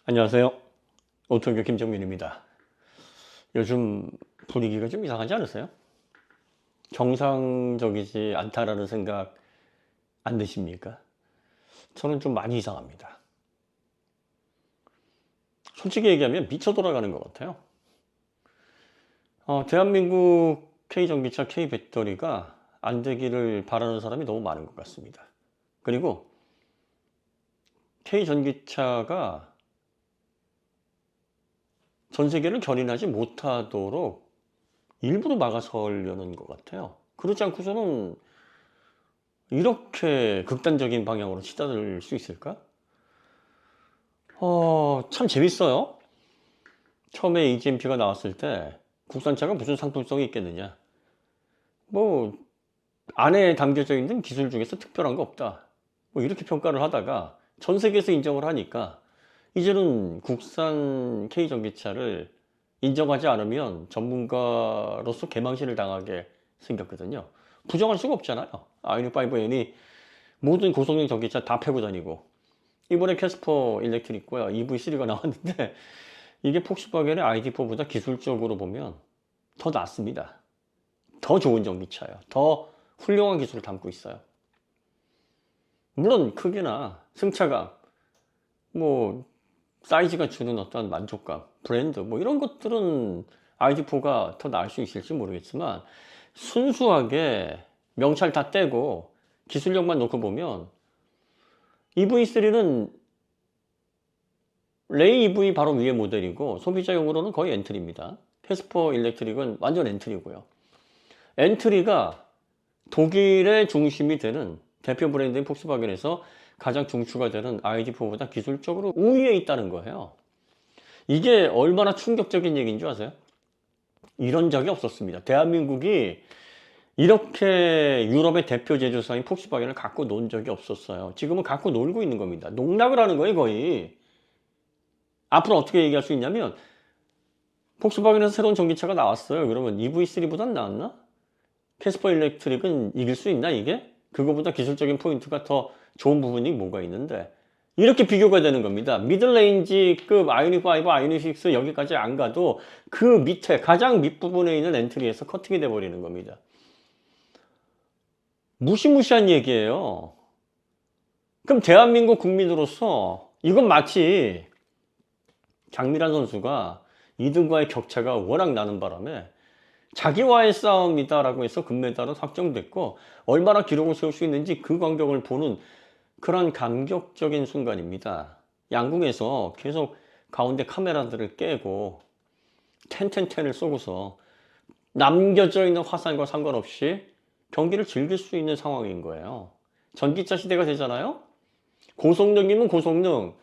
안녕하세요. 오토교 김정민입니다. 요즘 분위기가 좀 이상하지 않으세요? 정상적이지 않다라는 생각 안 드십니까? 저는 좀 많이 이상합니다. 솔직히 얘기하면 미쳐 돌아가는 것 같아요. 대한민국 K전기차, K배터리가 안 되기를 바라는 사람이 너무 많은 것 같습니다. 그리고 K전기차가 전 세계를 견인하지 못하도록 일부러 막아서려는 것 같아요. 그렇지 않고서는 이렇게 극단적인 방향으로 치닫을 수 있을까? 참 재밌어요. 처음에 EGMP가 나왔을 때 국산차가 무슨 상품성이 있겠느냐. 뭐 안에 담겨져 있는 기술 중에서 특별한 거 없다. 뭐 이렇게 평가를 하다가 전 세계에서 인정을 하니까 이제는 국산 K전기차를 인정하지 않으면 전문가로서 개망신을 당하게 생겼거든요. 부정할 수가 없잖아요. 아이언5N이 모든 고성능 전기차 다 패고 다니고 이번에 캐스퍼 일렉트릭과 EV3가 나왔는데 이게 폭스바겐의 ID4보다 기술적으로 보면 더 낫습니다. 더 좋은 전기차예요. 더 훌륭한 기술을 담고 있어요. 물론 크기나 승차감, 뭐 사이즈가 주는 어떤 만족감, 브랜드 뭐 이런 것들은 ID4가 더 나을 수 있을지 모르겠지만 순수하게 명찰 다 떼고 기술력만 놓고 보면 EV3는 레이 EV 바로 위에 모델이고 소비자용으로는 거의 엔트리입니다. 캐스퍼 일렉트릭은 완전 엔트리고요. 엔트리가 독일의 중심이 되는 대표 브랜드인 폭스바겐에서 가장 중추가 되는 ID4보다 기술적으로 우위에 있다는 거예요. 이게 얼마나 충격적인 얘기인 줄 아세요? 이런 적이 없었습니다. 대한민국이 이렇게 유럽의 대표 제조사인 폭스바겐을 갖고 논 적이 없었어요. 지금은 갖고 놀고 있는 겁니다. 농락을 하는 거예요, 거의. 앞으로 어떻게 얘기할 수 있냐면 폭스바겐에서 새로운 전기차가 나왔어요. 그러면 EV3보단 낫나? 캐스퍼 일렉트릭은 이길 수 있나 이게? 그거보다 기술적인 포인트가 더 좋은 부분이 뭐가 있는데 이렇게 비교가 되는 겁니다. 미들레인지급 아이오닉5, 아이오닉6 여기까지 안 가도 그 밑에 가장 밑부분에 있는 엔트리에서 커팅이 돼버리는 겁니다. 무시무시한 얘기예요. 그럼 대한민국 국민으로서 이건 마치 장미란 선수가 2등과의 격차가 워낙 나는 바람에 자기와의 싸움이다라고 해서 금메달은 확정됐고 얼마나 기록을 세울 수 있는지 그 광경을 보는 그런 감격적인 순간입니다. 양궁에서 계속 가운데 카메라들을 깨고 텐텐텐을 쏘고서 남겨져 있는 화살과 상관없이 경기를 즐길 수 있는 상황인 거예요. 전기차 시대가 되잖아요. 고성능이면 고성능,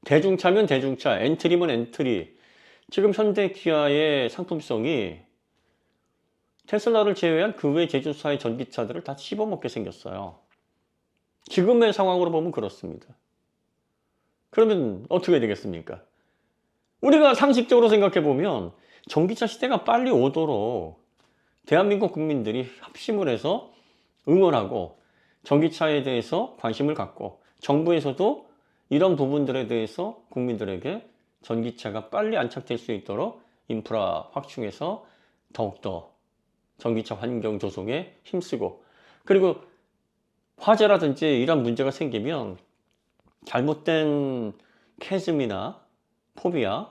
대중차면 대중차, 엔트리면 엔트리. 지금 현대 기아의 상품성이 테슬라를 제외한 그 외 제조사의 전기차들을 다 씹어먹게 생겼어요. 지금의 상황으로 보면 그렇습니다. 그러면 어떻게 되겠습니까? 우리가 상식적으로 생각해 보면 전기차 시대가 빨리 오도록 대한민국 국민들이 합심을 해서 응원하고 전기차에 대해서 관심을 갖고 정부에서도 이런 부분들에 대해서 국민들에게 전기차가 빨리 안착될 수 있도록 인프라 확충해서 더욱더 전기차 환경 조성에 힘쓰고 그리고 화재라든지 이런 문제가 생기면 잘못된 캐즘이나 포비아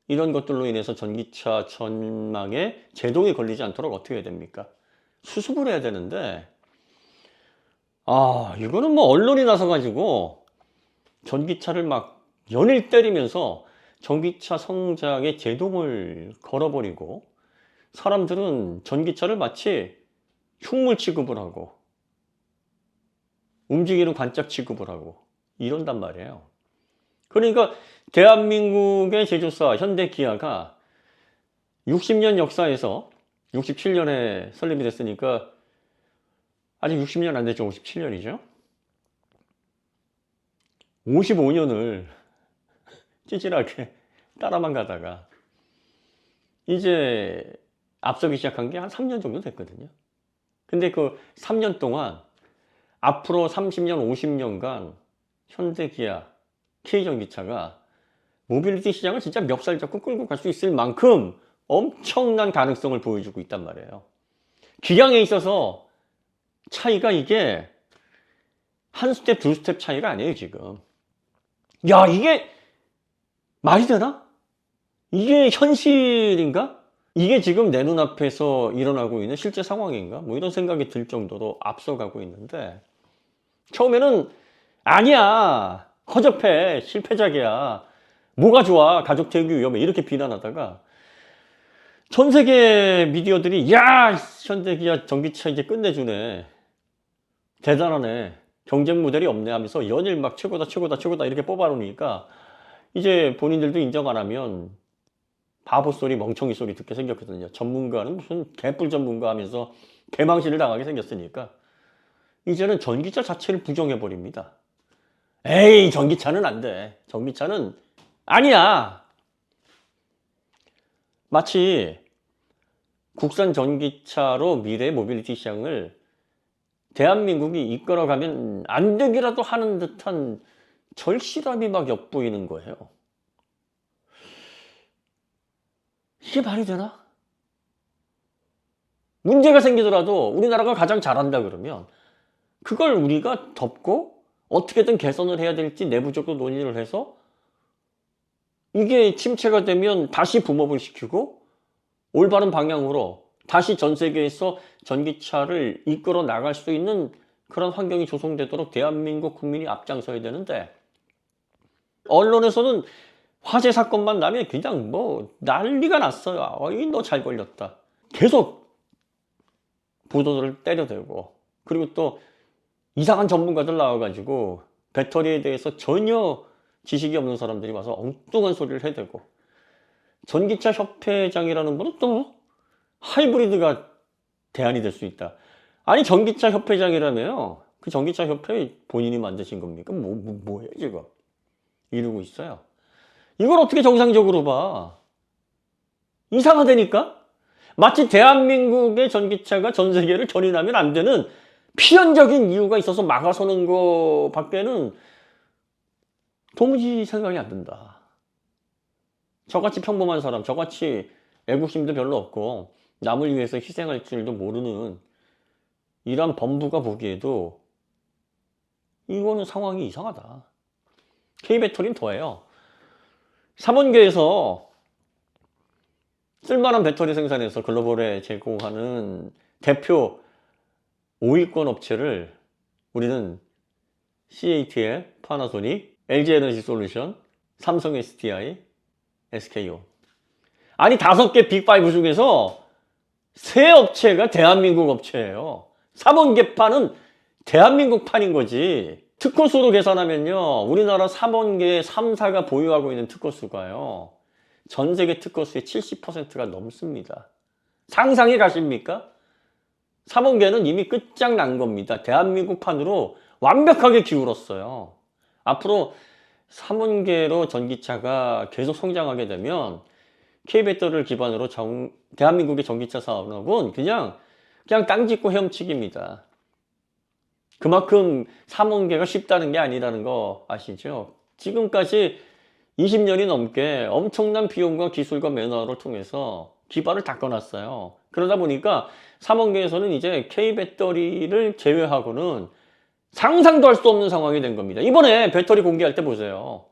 이런 것들로 인해서 전기차 전망에 제동이 걸리지 않도록 어떻게 해야 됩니까? 수습을 해야 되는데 이거는 뭐 언론이 나서 가지고 전기차를 막 연일 때리면서 전기차 성장에 제동을 걸어버리고 사람들은 전기차를 마치 흉물 취급을 하고 움직이는 관짝 취급을 하고 이런단 말이에요. 그러니까 대한민국의 제조사 현대기아가 60년 역사에서 67년에 설립이 됐으니까 아직 60년 안 됐죠. 57년이죠. 55년을 찌질하게 따라만 가다가 이제 앞서기 시작한 게 한 3년 정도 됐거든요. 근데 그 3년 동안 앞으로 30년, 50년간 현대기아, K전기차가 모빌리티 시장을 진짜 멱살 잡고 끌고 갈 수 있을 만큼 엄청난 가능성을 보여주고 있단 말이에요. 기량에 있어서 차이가 이게 한 스텝, 두 스텝 차이가 아니에요, 지금. 야, 이게 말이 되나? 이게 현실인가? 이게 지금 내 눈앞에서 일어나고 있는 실제 상황인가? 뭐 이런 생각이 들 정도로 앞서가고 있는데, 처음에는 아니야, 허접해, 실패작이야, 뭐가 좋아, 가족 태우기 위험해, 이렇게 비난하다가 전 세계 미디어들이 야, 현대기아 전기차 이제 끝내주네, 대단하네, 경쟁 모델이 없네 하면서 연일 막 최고다 최고다 최고다 이렇게 뽑아놓으니까 이제 본인들도 인정 안 하면 바보 소리, 멍청이 소리 듣게 생겼거든요. 전문가는 무슨 개뿔 전문가 하면서 개망신을 당하게 생겼으니까 이제는 전기차 자체를 부정해버립니다. 에이, 전기차는 안 돼, 전기차는 아니야. 마치 국산 전기차로 미래 모빌리티 시장을 대한민국이 이끌어가면 안 되기라도 하는 듯한 절실함이 막 엿보이는 거예요. 이게 말이 되나? 문제가 생기더라도 우리나라가 가장 잘한다 그러면 그걸 우리가 덮고 어떻게든 개선을 해야 될지 내부적으로 논의를 해서 이게 침체가 되면 다시 붐업을 시키고 올바른 방향으로 다시 전 세계에서 전기차를 이끌어 나갈 수 있는 그런 환경이 조성되도록 대한민국 국민이 앞장서야 되는데, 언론에서는 화재 사건만 나면 그냥 뭐 난리가 났어요. 어이, 너 잘 걸렸다, 계속 보도들을 때려대고, 그리고 또 이상한 전문가들 나와가지고 배터리에 대해서 전혀 지식이 없는 사람들이 와서 엉뚱한 소리를 해대고, 전기차 협회장이라는 분은 또 하이브리드가 대안이 될 수 있다. 아니, 전기차 협회장이라며요, 그 전기차 협회 본인이 만드신 겁니까? 뭐예요 지금 이러고 있어요. 이걸 어떻게 정상적으로 봐? 이상하다니까? 마치 대한민국의 전기차가 전 세계를 견인하면 안 되는 필연적인 이유가 있어서 막아서는 거 밖에는 도무지 생각이 안 든다. 저같이 평범한 사람, 저같이 애국심도 별로 없고 남을 위해서 희생할 줄도 모르는 이런 범부가 보기에도 이거는 상황이 이상하다. K배터리는 더해요. 삼원계에서 쓸만한 배터리 생산해서 글로벌에 제공하는 대표 5위권 업체를 우리는 CATL, 파나소닉, LG에너지솔루션, 삼성 SDI, SK온, 아니 5개 빅5 중에서 3업체가 대한민국 업체예요. 삼원계판은 대한민국 판인 거지. 특허수로 계산하면요, 우리나라 삼원계 3사가 보유하고 있는 특허수가요, 전 세계 특허수의 70%가 넘습니다. 상상이 가십니까? 삼원계는 이미 끝장난 겁니다. 대한민국 판으로 완벽하게 기울었어요. 앞으로 삼원계로 전기차가 계속 성장하게 되면 K배터리를 기반으로 대한민국의 전기차 산업은 그냥 땅 짚고 헤엄치기입니다. 그만큼 삼원계가 쉽다는 게 아니라는 거 아시죠? 지금까지 20년이 넘게 엄청난 비용과 기술과 매너를 통해서 기반을 닦아놨어요. 그러다 보니까 삼원계에서는 이제 K배터리를 제외하고는 상상도 할 수 없는 상황이 된 겁니다. 이번에 배터리 공개할 때 보세요.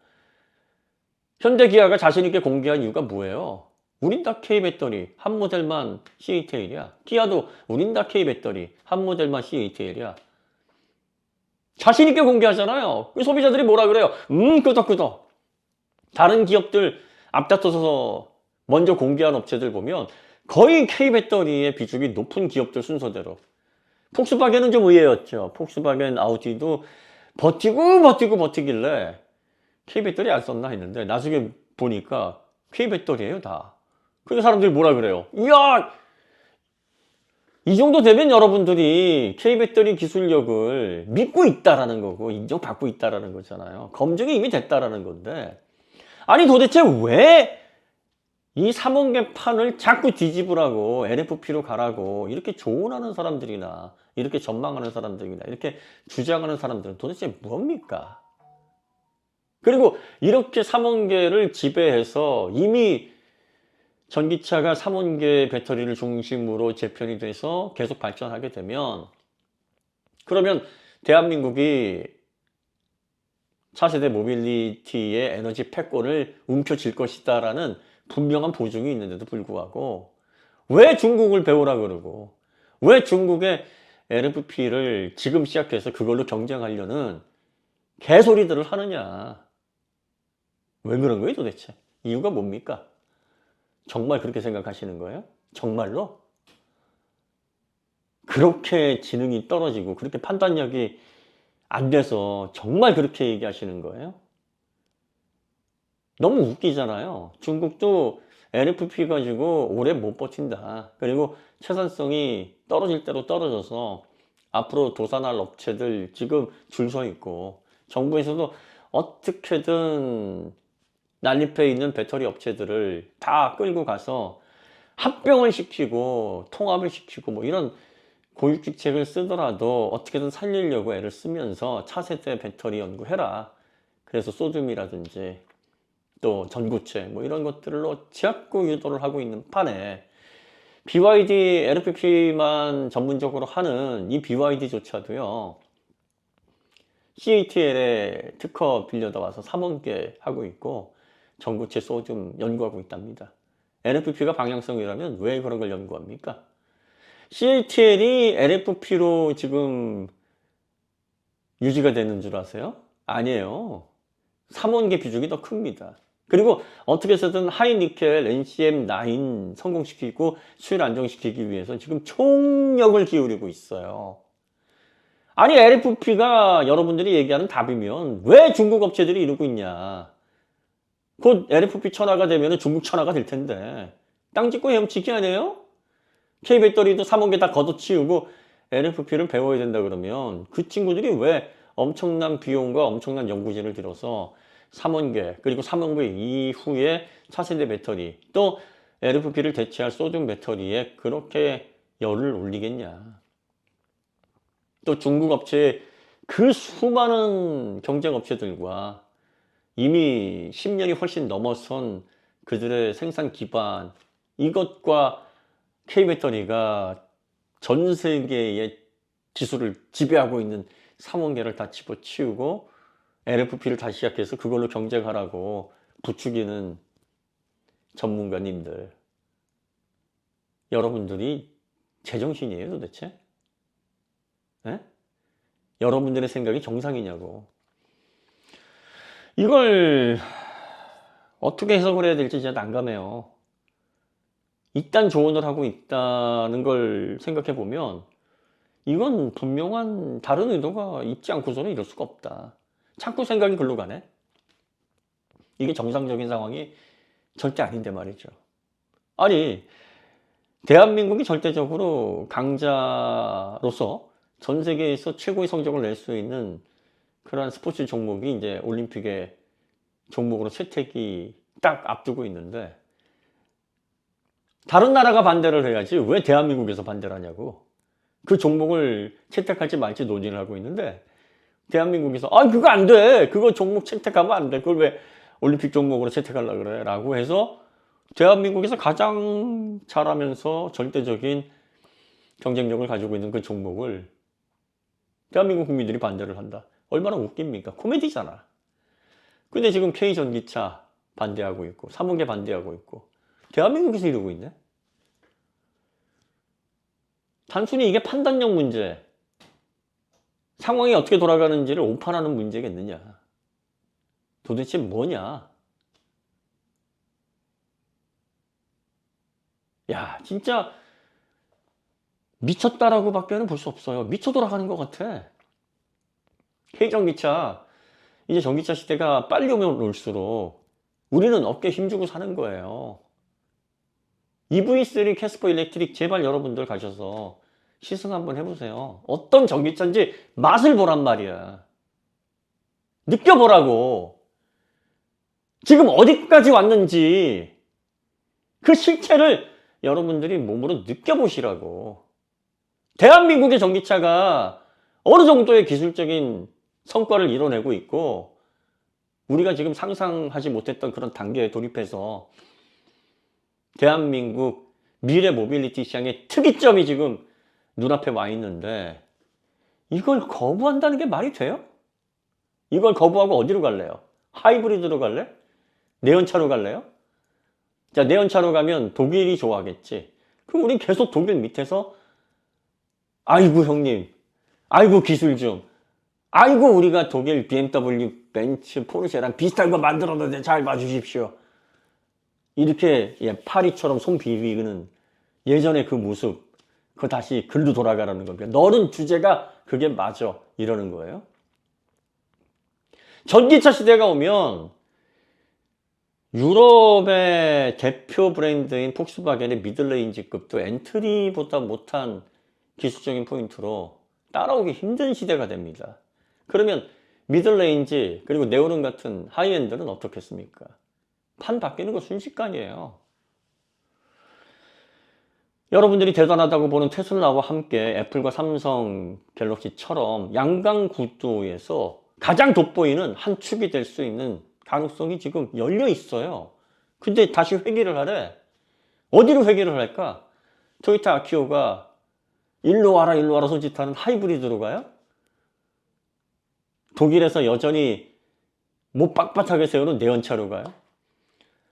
현대기아가 자신있게 공개한 이유가 뭐예요? 우린 다 K배터리, 한 모델만 CATL이야. 기아도 우린 다 K배터리, 한 모델만 CATL이야. 자신있게 공개하잖아요. 소비자들이 뭐라 그래요? 끄덕끄덕. 다른 기업들 앞다퉈서 먼저 공개한 업체들 보면 거의 K배터리의 비중이 높은 기업들 순서대로. 폭스바겐은 좀 의외였죠. 폭스바겐, 아우디도 버티길래 K배터리 안 썼나 했는데 나중에 보니까 K배터리예요 다. 그러니까 사람들이 뭐라 그래요? 이야, 이 정도 되면 여러분들이 K배터리 기술력을 믿고 있다라는 거고 인정받고 있다라는 거잖아요. 검증이 이미 됐다라는 건데, 아니 도대체 왜 이 삼원계판을 자꾸 뒤집으라고, LFP로 가라고 이렇게 조언하는 사람들이나 이렇게 전망하는 사람들이나 이렇게 주장하는 사람들은 도대체 뭡니까? 그리고 이렇게 3원계를 지배해서 이미 전기차가 3원계 배터리를 중심으로 재편이 돼서 계속 발전하게 되면, 그러면 대한민국이 차세대 모빌리티의 에너지 패권을 움켜쥘 것이다라는 분명한 보증이 있는데도 불구하고 왜 중국을 배우라 그러고 왜 중국의 LFP를 지금 시작해서 그걸로 경쟁하려는 개소리들을 하느냐. 왜 그런 거예요 도대체? 이유가 뭡니까? 정말 그렇게 생각하시는 거예요? 정말로? 그렇게 지능이 떨어지고 그렇게 판단력이 안 돼서 정말 그렇게 얘기하시는 거예요? 너무 웃기잖아요. 중국도 LFP 가지고 오래 못 버틴다. 그리고 생산성이 떨어질 대로 떨어져서 앞으로 도산할 업체들 지금 줄 서 있고, 정부에서도 어떻게든 난립해 있는 배터리 업체들을 다 끌고 가서 합병을 시키고 통합을 시키고 뭐 이런 고육지책을 쓰더라도 어떻게든 살리려고 애를 쓰면서 차세대 배터리 연구해라. 그래서 소듐이라든지 또 전구체 뭐 이런 것들로 자꾸 유도를 하고 있는 판에 BYD LFP만 전문적으로 하는 이 BYD조차도요, CATL에 특허 빌려다 와서 3원계 하고 있고 전구체 소듐 연구하고 있답니다. LFP가 방향성이라면 왜 그런 걸 연구합니까? CATL이 LFP로 지금 유지가 되는 줄 아세요? 아니에요. 3원계 비중이 더 큽니다. 그리고 어떻게 해서든 하이니켈 NCM9 성공시키고 수율 안정시키기 위해서 지금 총력을 기울이고 있어요. 아니 LFP가 여러분들이 얘기하는 답이면 왜 중국 업체들이 이러고 있냐. 곧 LFP 천하가 되면 중국 천하가 될 텐데 땅 짚고 헤엄치기 아니에요? K배터리도 3원계 다 걷어치우고 LFP를 배워야 된다 그러면 그 친구들이 왜 엄청난 비용과 엄청난 연구진을 들여서 3원계 그리고 3원계 이후에 차세대 배터리 또 LFP를 대체할 소듐 배터리에 그렇게 열을 올리겠냐. 또 중국 업체의 그 수많은 경쟁 업체들과 이미 10년이 훨씬 넘어선 그들의 생산 기반, 이것과 K배터리가 전 세계의 기술을 지배하고 있는 3원계를 다 집어치우고 LFP를 다시 시작해서 그걸로 경쟁하라고 부추기는 전문가님들, 여러분들이 제정신이에요 도대체? 네? 여러분들의 생각이 정상이냐고. 이걸 어떻게 해석을 해야 될지 진짜 난감해요. 이딴 조언을 하고 있다는 걸 생각해 보면 이건 분명한 다른 의도가 있지 않고서는 이럴 수가 없다. 자꾸 생각이 글로 가네. 이게 정상적인 상황이 절대 아닌데 말이죠. 아니 대한민국이 절대적으로 강자로서 전 세계에서 최고의 성적을 낼 수 있는 그러한 스포츠 종목이 이제 올림픽의 종목으로 채택이 딱 앞두고 있는데 다른 나라가 반대를 해야지 왜 대한민국에서 반대를 하냐고. 그 종목을 채택할지 말지 논의를 하고 있는데 대한민국에서 아 그거 안 돼. 그거 종목 채택하면 안 돼. 그걸 왜 올림픽 종목으로 채택하려고 그래. 라고 해서 대한민국에서 가장 잘하면서 절대적인 경쟁력을 가지고 있는 그 종목을 대한민국 국민들이 반대를 한다. 얼마나 웃깁니까? 코미디잖아. 근데 지금 K전기차 반대하고 있고 3원계 반대하고 있고 대한민국에서 이러고 있네. 단순히 이게 판단력 문제, 상황이 어떻게 돌아가는지를 오판하는 문제겠느냐. 도대체 뭐냐. 야 진짜 미쳤다라고 밖에는 볼 수 없어요. 미쳐 돌아가는 것 같아. K전기차 이제 전기차 시대가 빨리 오면 올수록 우리는 어깨 힘주고 사는 거예요. EV3 캐스퍼 일렉트릭 제발 여러분들 가셔서 시승 한번 해보세요. 어떤 전기차인지 맛을 보란 말이야. 느껴보라고. 지금 어디까지 왔는지 그 실체를 여러분들이 몸으로 느껴보시라고. 대한민국의 전기차가 어느 정도의 기술적인 성과를 이뤄내고 있고 우리가 지금 상상하지 못했던 그런 단계에 돌입해서 대한민국 미래 모빌리티 시장의 특이점이 지금 눈앞에 와 있는데 이걸 거부한다는 게 말이 돼요? 이걸 거부하고 어디로 갈래요? 하이브리드로 갈래? 내연차로 갈래요? 자, 내연차로 가면 독일이 좋아하겠지. 그럼 우린 계속 독일 밑에서 아이고 형님, 아이고 기술 좀, 아이고 우리가 독일 BMW, 벤츠, 포르쉐랑 비슷한 거 만들었는데 잘 봐주십시오. 이렇게 파리처럼 손 비비는 예전의 그 모습, 그거 다시 글로 돌아가라는 겁니다. 너는 주제가 그게 맞아 이러는 거예요. 전기차 시대가 오면 유럽의 대표 브랜드인 폭스바겐의 미들레인지급도 엔트리보다 못한 기술적인 포인트로 따라오기 힘든 시대가 됩니다. 그러면 미들레인지 그리고 네오름 같은 하이엔드는 어떻겠습니까? 판 바뀌는 거 순식간이에요. 여러분들이 대단하다고 보는 테슬라와 함께 애플과 삼성 갤럭시처럼 양강 구도에서 가장 돋보이는 한 축이 될 수 있는 가능성이 지금 열려 있어요. 근데 다시 회귀를 하래. 어디로 회귀를 할까? 토요타 아키오가 일로 와라 일로 와라 손짓하는 하이브리드로 가요? 독일에서 여전히 못 빳빳하게 세우는 내연차로 가요?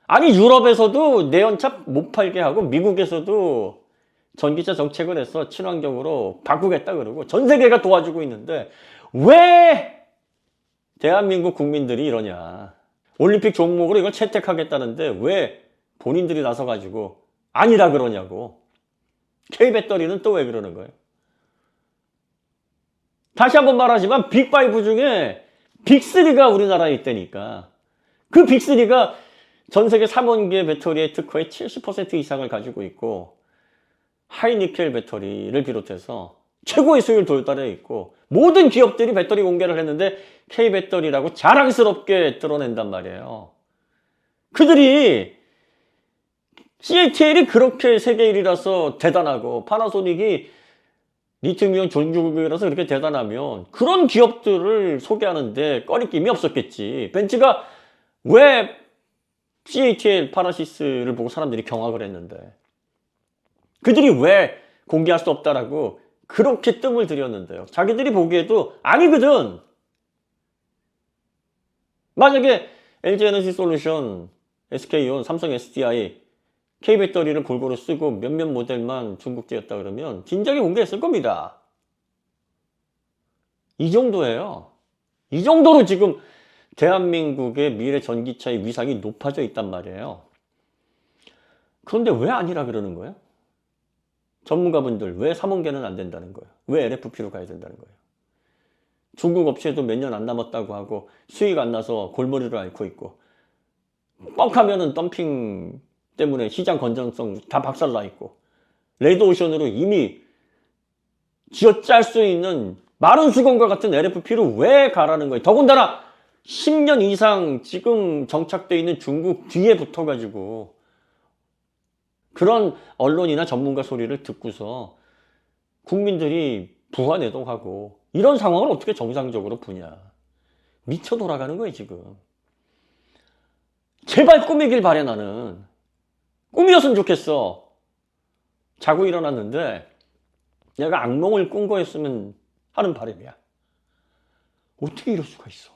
아니 유럽에서도 내연차 못 팔게 하고 미국에서도 전기차 정책을 해서 친환경으로 바꾸겠다 그러고 전 세계가 도와주고 있는데 왜 대한민국 국민들이 이러냐. 올림픽 종목으로 이걸 채택하겠다는데 왜 본인들이 나서가지고 아니라 그러냐고. K배터리는 또 왜 그러는 거예요? 다시 한번 말하지만 빅5 중에 빅3가 우리나라에 있다니까. 그 빅3가 전 세계 3원기의 배터리의 특허의 70% 이상을 가지고 있고 하이니켈 배터리를 비롯해서 최고의 수율 도달해 있고 모든 기업들이 배터리 공개를 했는데 K배터리라고 자랑스럽게 드러낸단 말이에요. 그들이 CATL이 그렇게 세계 1위라서 대단하고 파나소닉이 리튬이온 전주국이라서 그렇게 대단하면 그런 기업들을 소개하는데 꺼리낌이 없었겠지. 벤츠가 왜 CATL 파나시스를 보고 사람들이 경악을 했는데 그들이 왜 공개할 수 없다라고 그렇게 뜸을 들였는데요. 자기들이 보기에도 아니거든. 만약에 LG에너지솔루션, SK온, 삼성 SDI, K배터리를 골고루 쓰고 몇몇 모델만 중국제였다 그러면 진작에 공개했을 겁니다. 이 정도예요. 이 정도로 지금 대한민국의 미래 전기차의 위상이 높아져 있단 말이에요. 그런데 왜 아니라 그러는 거예요? 전문가분들 왜 3원계는 안 된다는 거예요? 왜 LFP로 가야 된다는 거예요? 중국 업체도 몇 년 안 남았다고 하고 수익 안 나서 골머리를 앓고 있고 뻑하면은 덤핑 때문에 시장 건전성 다 박살나 있고 레드오션으로 이미 쥐어짤 수 있는 마른 수건과 같은 LFP로 왜 가라는 거예요? 더군다나 10년 이상 지금 정착되어 있는 중국 뒤에 붙어가지고 그런 언론이나 전문가 소리를 듣고서 국민들이 부화내동하고 이런 상황을 어떻게 정상적으로 보냐. 미쳐 돌아가는 거예요 지금. 제발 꿈이길 바래. 나는 꿈이었으면 좋겠어. 자고 일어났는데 내가 악몽을 꾼 거였으면 하는 바람이야. 어떻게 이럴 수가 있어.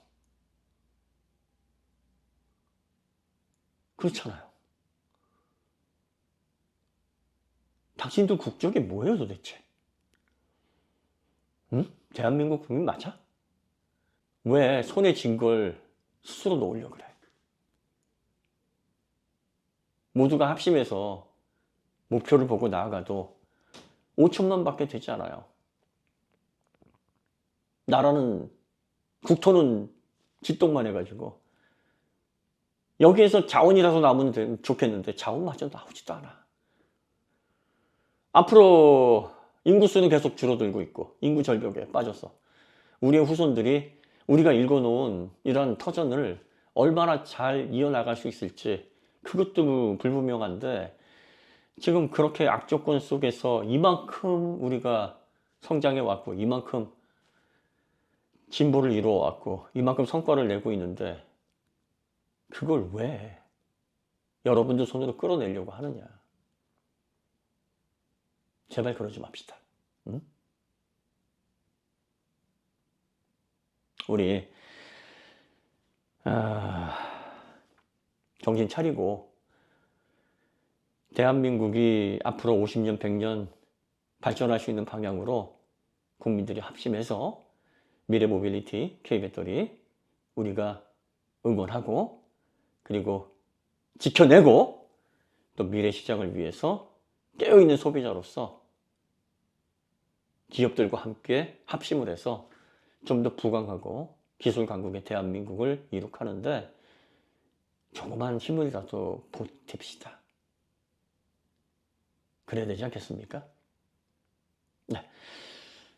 그렇잖아요. 당신들 국적이 뭐예요 도대체? 응? 대한민국 국민 맞아? 왜 손에 쥔 걸 스스로 놓으려고 그래? 모두가 합심해서 목표를 보고 나아가도 5천만 밖에 되지 않아요. 나라는 국토는 짓동만 해가지고 여기에서 자원이라도 나오면 좋겠는데 자원마저 나오지도 않아. 앞으로 인구수는 계속 줄어들고 있고 인구 절벽에 빠져서 우리의 후손들이 우리가 읽어놓은 이런 터전을 얼마나 잘 이어나갈 수 있을지 그것도 불분명한데 지금 그렇게 악조건 속에서 이만큼 우리가 성장해 왔고 이만큼 진보를 이루어 왔고 이만큼 성과를 내고 있는데 그걸 왜 여러분들 손으로 끌어내려고 하느냐. 제발 그러지 맙시다. 응? 우리 정신 차리고 대한민국이 앞으로 50년, 100년 발전할 수 있는 방향으로 국민들이 합심해서 미래 모빌리티 K배터리 우리가 응원하고 그리고 지켜내고 또 미래 시장을 위해서 깨어있는 소비자로서 기업들과 함께 합심을 해서 좀 더 부강하고 기술 강국의 대한민국을 이룩하는데 조그만 힘을라도 보탭시다. 그래야 되지 않겠습니까? 네.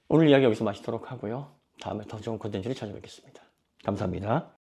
오늘 이야기 여기서 마치도록 하고요. 다음에 더 좋은 콘텐츠를 찾아뵙겠습니다. 감사합니다.